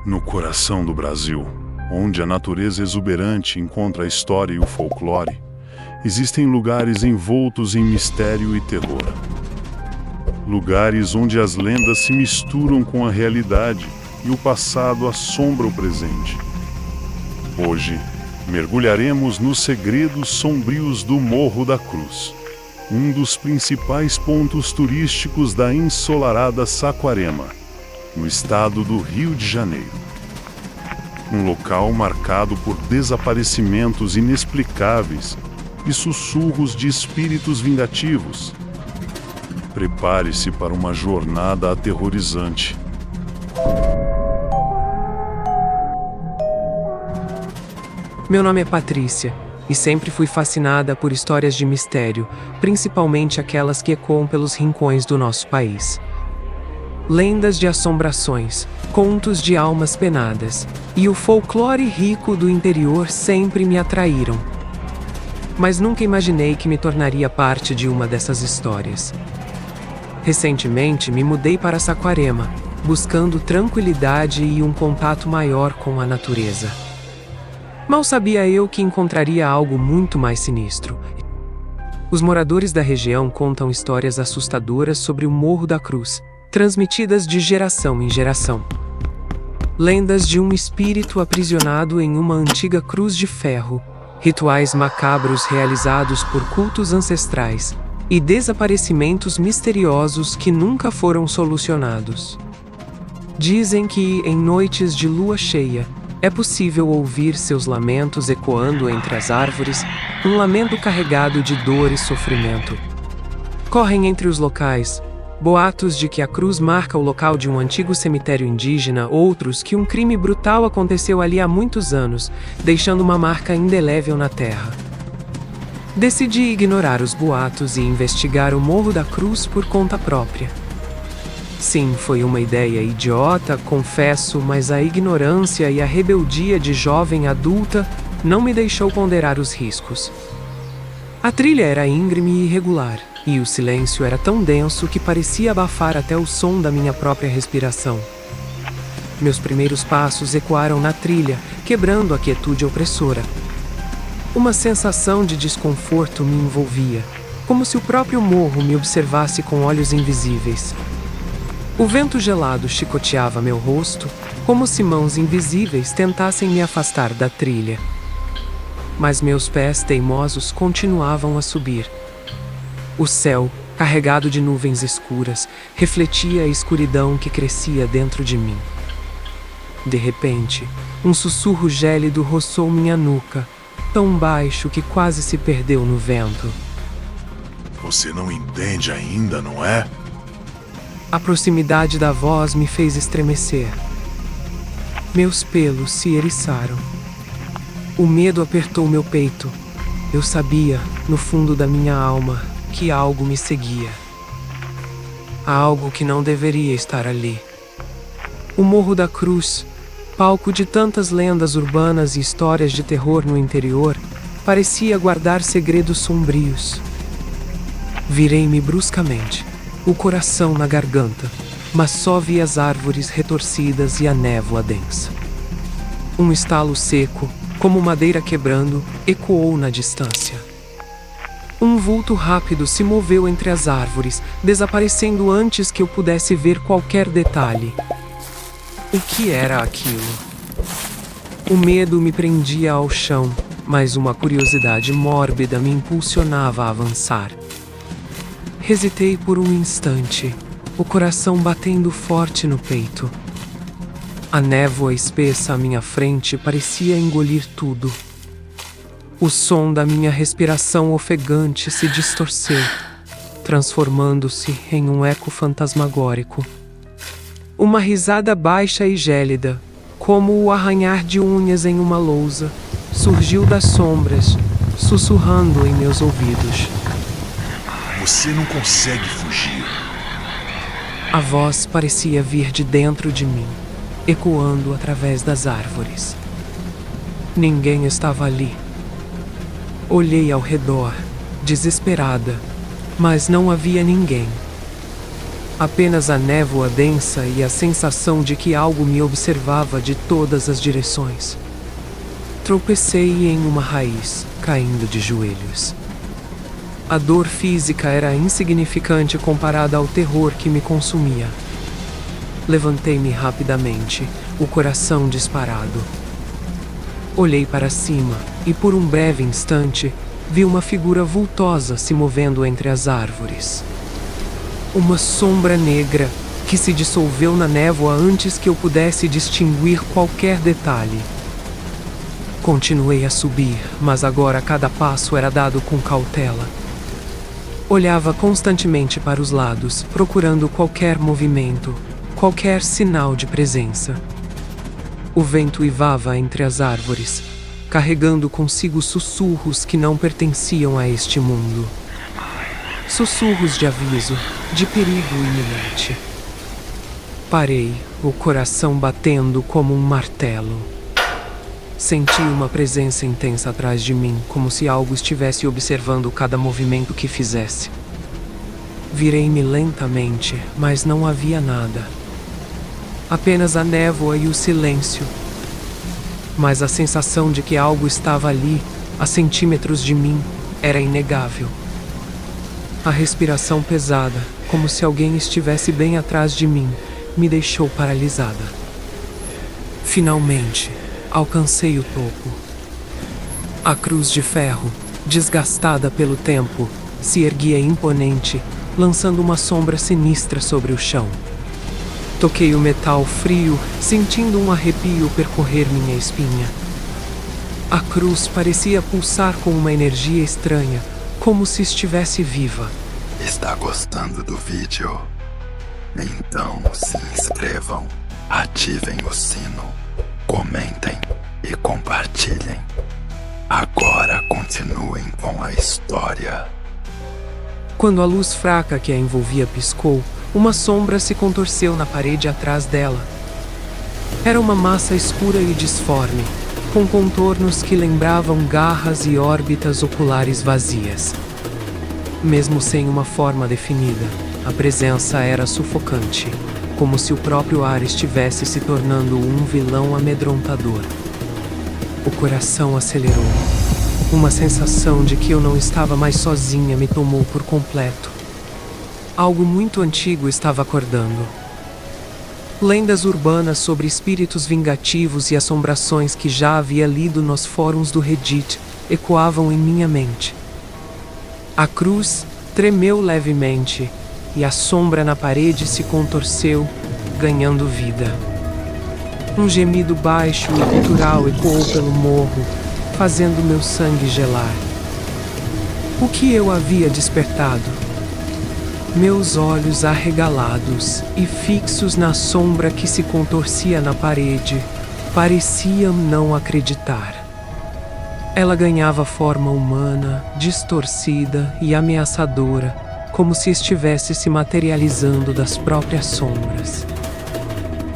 No coração do Brasil, onde a natureza exuberante encontra a história e o folclore, existem lugares envoltos em mistério e terror. Lugares onde as lendas se misturam com a realidade e o passado assombra o presente. Hoje, mergulharemos nos segredos sombrios do Morro da Cruz, um dos principais pontos turísticos da ensolarada Saquarema, no estado do Rio de Janeiro. Um local marcado por desaparecimentos inexplicáveis e sussurros de espíritos vingativos. Prepare-se para uma jornada aterrorizante. Meu nome é Patrícia, e sempre fui fascinada por histórias de mistério, principalmente aquelas que ecoam pelos rincões do nosso país. Lendas de assombrações, contos de almas penadas e o folclore rico do interior sempre me atraíram. Mas nunca imaginei que me tornaria parte de uma dessas histórias. Recentemente me mudei para Saquarema, buscando tranquilidade e um contato maior com a natureza. Mal sabia eu que encontraria algo muito mais sinistro. Os moradores da região contam histórias assustadoras sobre o Morro da Cruz, transmitidas de geração em geração. Lendas de um espírito aprisionado em uma antiga cruz de ferro, rituais macabros realizados por cultos ancestrais e desaparecimentos misteriosos que nunca foram solucionados. Dizem que, em noites de lua cheia, é possível ouvir seus lamentos ecoando entre as árvores, um lamento carregado de dor e sofrimento. Correm entre os locais boatos de que a cruz marca o local de um antigo cemitério indígena, outros que um crime brutal aconteceu ali há muitos anos, deixando uma marca indelével na terra. Decidi ignorar os boatos e investigar o Morro da Cruz por conta própria. Sim, foi uma ideia idiota, confesso, mas a ignorância e a rebeldia de jovem adulta não me deixou ponderar os riscos. A trilha era íngreme e irregular, e o silêncio era tão denso que parecia abafar até o som da minha própria respiração. Meus primeiros passos ecoaram na trilha, quebrando a quietude opressora. Uma sensação de desconforto me envolvia, como se o próprio morro me observasse com olhos invisíveis. O vento gelado chicoteava meu rosto, como se mãos invisíveis tentassem me afastar da trilha. Mas meus pés teimosos continuavam a subir. O céu, carregado de nuvens escuras, refletia a escuridão que crescia dentro de mim. De repente, um sussurro gélido roçou minha nuca, tão baixo que quase se perdeu no vento. Você não entende ainda, não é? A proximidade da voz me fez estremecer. Meus pelos se eriçaram. O medo apertou meu peito. Eu sabia, no fundo da minha alma, que algo me seguia. Algo que não deveria estar ali. O Morro da Cruz, palco de tantas lendas urbanas e histórias de terror no interior, parecia guardar segredos sombrios. Virei-me bruscamente, o coração na garganta, mas só vi as árvores retorcidas e a névoa densa. Um estalo seco, como madeira quebrando, ecoou na distância. Um vulto rápido se moveu entre as árvores, desaparecendo antes que eu pudesse ver qualquer detalhe. O que era aquilo? O medo me prendia ao chão, mas uma curiosidade mórbida me impulsionava a avançar. Hesitei por um instante, o coração batendo forte no peito. A névoa espessa à minha frente parecia engolir tudo. O som da minha respiração ofegante se distorceu, transformando-se em um eco fantasmagórico. Uma risada baixa e gélida, como o arranhar de unhas em uma lousa, surgiu das sombras, sussurrando em meus ouvidos. Você não consegue fugir. A voz parecia vir de dentro de mim, ecoando através das árvores. Ninguém estava ali. Olhei ao redor, desesperada, mas não havia ninguém. Apenas a névoa densa e a sensação de que algo me observava de todas as direções. Tropecei em uma raiz, caindo de joelhos. A dor física era insignificante comparada ao terror que me consumia. Levantei-me rapidamente, o coração disparado. Olhei para cima e, por um breve instante, vi uma figura vultosa se movendo entre as árvores. Uma sombra negra que se dissolveu na névoa antes que eu pudesse distinguir qualquer detalhe. Continuei a subir, mas agora cada passo era dado com cautela. Olhava constantemente para os lados, procurando qualquer movimento, qualquer sinal de presença. O vento uivava entre as árvores, carregando consigo sussurros que não pertenciam a este mundo. Sussurros de aviso, de perigo iminente. Parei, o coração batendo como um martelo. Senti uma presença intensa atrás de mim, como se algo estivesse observando cada movimento que fizesse. Virei-me lentamente, mas não havia nada. Apenas a névoa e o silêncio. Mas a sensação de que algo estava ali, a centímetros de mim, era inegável. A respiração pesada, como se alguém estivesse bem atrás de mim, me deixou paralisada. Finalmente, alcancei o topo. A cruz de ferro, desgastada pelo tempo, se erguia imponente, lançando uma sombra sinistra sobre o chão. Toquei o metal frio, sentindo um arrepio percorrer minha espinha. A cruz parecia pulsar com uma energia estranha, como se estivesse viva. Está gostando do vídeo? Então se inscrevam, ativem o sino, comentem e compartilhem. Agora continuem com a história. Quando a luz fraca que a envolvia piscou, uma sombra se contorceu na parede atrás dela. Era uma massa escura e disforme, com contornos que lembravam garras e órbitas oculares vazias. Mesmo sem uma forma definida, a presença era sufocante, como se o próprio ar estivesse se tornando um vilão amedrontador. O coração acelerou. Uma sensação de que eu não estava mais sozinha me tomou por completo. Algo muito antigo estava acordando. Lendas urbanas sobre espíritos vingativos e assombrações que já havia lido nos fóruns do Reddit ecoavam em minha mente. A cruz tremeu levemente e a sombra na parede se contorceu, ganhando vida. Um gemido baixo e gutural ecoou pelo morro, fazendo meu sangue gelar. O que eu havia despertado? Meus olhos arregalados e fixos na sombra que se contorcia na parede, pareciam não acreditar. Ela ganhava forma humana, distorcida e ameaçadora, como se estivesse se materializando das próprias sombras.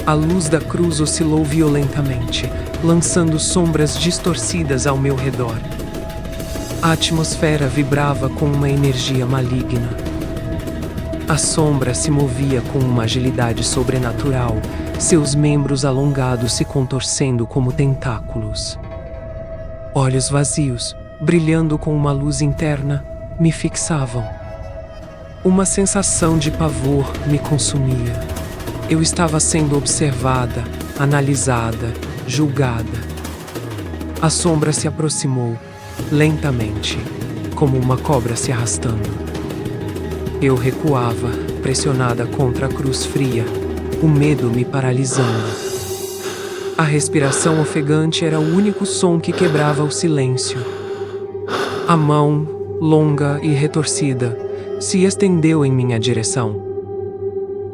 A luz da cruz oscilou violentamente, lançando sombras distorcidas ao meu redor. A atmosfera vibrava com uma energia maligna. A sombra se movia com uma agilidade sobrenatural, seus membros alongados se contorcendo como tentáculos. Olhos vazios, brilhando com uma luz interna, me fixavam. Uma sensação de pavor me consumia. Eu estava sendo observada, analisada, julgada. A sombra se aproximou, lentamente, como uma cobra se arrastando. Eu recuava, pressionada contra a cruz fria, o medo me paralisando. A respiração ofegante era o único som que quebrava o silêncio. A mão, longa e retorcida, se estendeu em minha direção.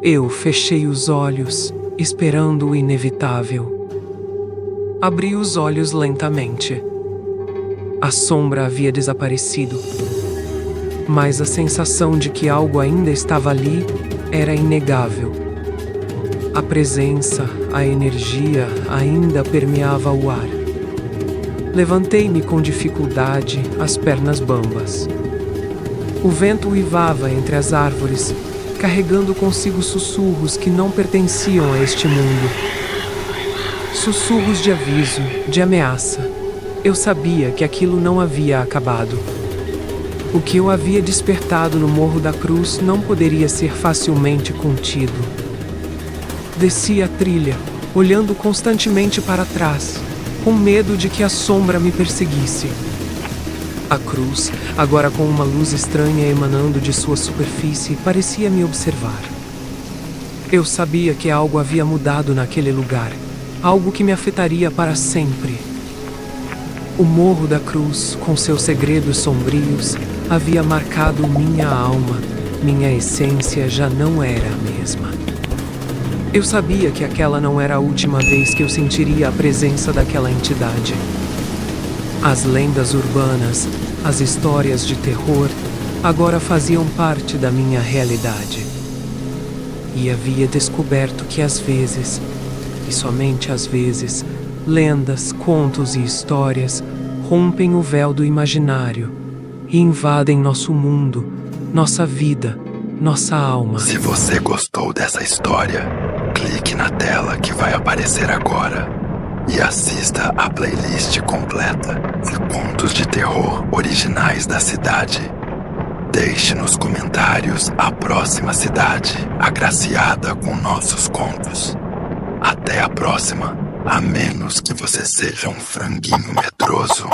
Eu fechei os olhos, esperando o inevitável. Abri os olhos lentamente. A sombra havia desaparecido, mas a sensação de que algo ainda estava ali era inegável. A presença, a energia ainda permeava o ar. Levantei-me com dificuldade, as pernas bambas. O vento uivava entre as árvores, carregando consigo carregando consigo sussurros que não pertenciam a este mundo. Sussurros de aviso, de ameaça. Eu sabia que aquilo não havia acabado. O que eu havia despertado no Morro da Cruz não poderia ser facilmente contido. Desci a trilha, olhando constantemente para trás, com medo de que a sombra me perseguisse. A cruz, agora com uma luz estranha emanando de sua superfície, parecia me observar. Eu sabia que algo havia mudado naquele lugar, algo que me afetaria para sempre. O Morro da Cruz, com seus segredos sombrios, havia marcado minha alma. Minha essência já não era a mesma. Eu sabia que aquela não era a última vez que eu sentiria a presença daquela entidade. As lendas urbanas, as histórias de terror, agora faziam parte da minha realidade. E havia descoberto que às vezes, e somente às vezes, lendas, contos e histórias rompem o véu do imaginário e invadem nosso mundo, nossa vida, nossa alma. Se você gostou dessa história, clique na tela que vai aparecer agora e assista a playlist completa de contos de terror originais da cidade. Deixe nos comentários a próxima cidade agraciada com nossos contos. Até a próxima, a menos que você seja um franguinho medroso.